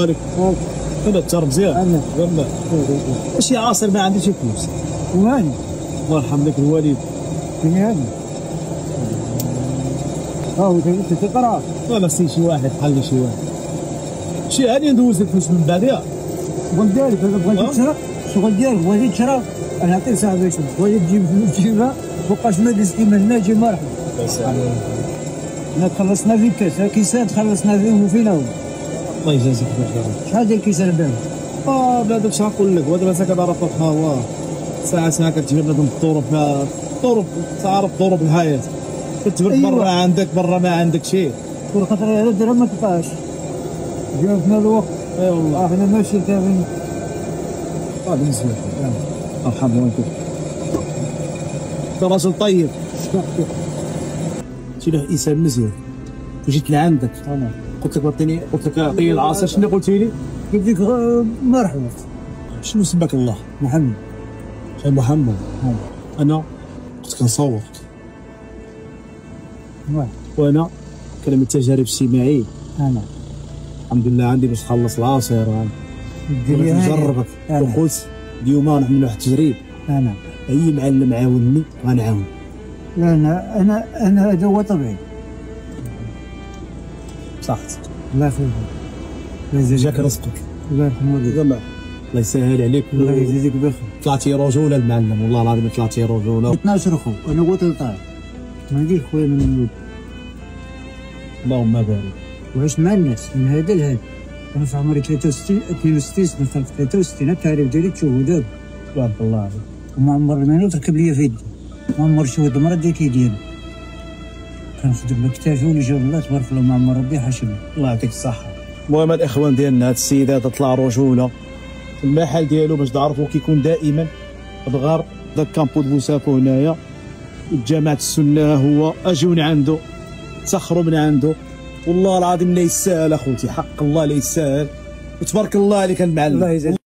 عليك انا تشرب مزيان والله شي عاصر ما عنديش فلوس وهاني الله يرحم لك الوالد فين هذا؟ انت تقرا ولا سي شي واحد حل شي واحد شي هاني ندوز الفلوس من بعدها شغل ديالك انا بغيت تشرب شغل ديالك بغيتي تشرب انا نعطيك صاحبي شنو بغيتي تجيب فلوس تجيبها مابقاش مجلس كيما هنا جي مرحبا حنا خلصنا في كاس كيسان خلصنا فيهم وفينا هو الله يجازيك بخير شحال ديال كيسان بان بلاد اش نقول لك وهذا مساك هذا راه فوقها هو ساعة كتجيب بنادم الطرق تعرف ضروب الحياة كتبرك برا عندك برا ما عندك شي كل خاطر هذا الدرهم ما تبقاش جاوبنا الوقت اي والله احنا ماشي تابعين بالنسبة لك مرحبا بك انت راجل طيب شي له انسان مزيان وجيت لعندك انا قلت لك اعطيني العصير شنو قلتي لي؟ قلت لك مرحبا شنو سماك الله؟ محمد محمد انا كنت كنصور وانا كلام التجارب الاجتماعيه انا الحمد لله عندي باش نخلص العصير بغيت نجربك وقلت اليوم غنعمل واحد التجريب انا اي معلم عاونني غنعاون لا انا هذا هو طبيعي صحت الله يخليك الله جاك رزقك الله يرحم والديك الله يسهل عليك الله يجزيك بخير طلعتي رجوله المعلم والله العظيم طلعتي رجوله 12 خو انا قلت لطالب ما ندير خويا من النوب اللهم بارك وعشت مع الناس من هذا لهذا انا في عمري 62 سنه 63 التعريف ديالي تشوفو دابا تبارك الله عليك وما عمر ما تركب ليا في يدي ما عمر شهود مرة ديك ديالي كنخدم بكتافي ولي جاب الله تبارك الله ما عمر ربي حاشمني الله يعطيك الصحه. المهم الاخوان ديالنا هاد السيد هذا طلع رجوله في المحل ديالو باش تعرفوا كيكون دائما الغار داك كامبو دو بوسافو هنايا جماعه السنه هو اجيو من عنده تسخروا من عنده والله العظيم لا يسهل اخوتي حق الله لا يسهل وتبارك الله عليك المعلم.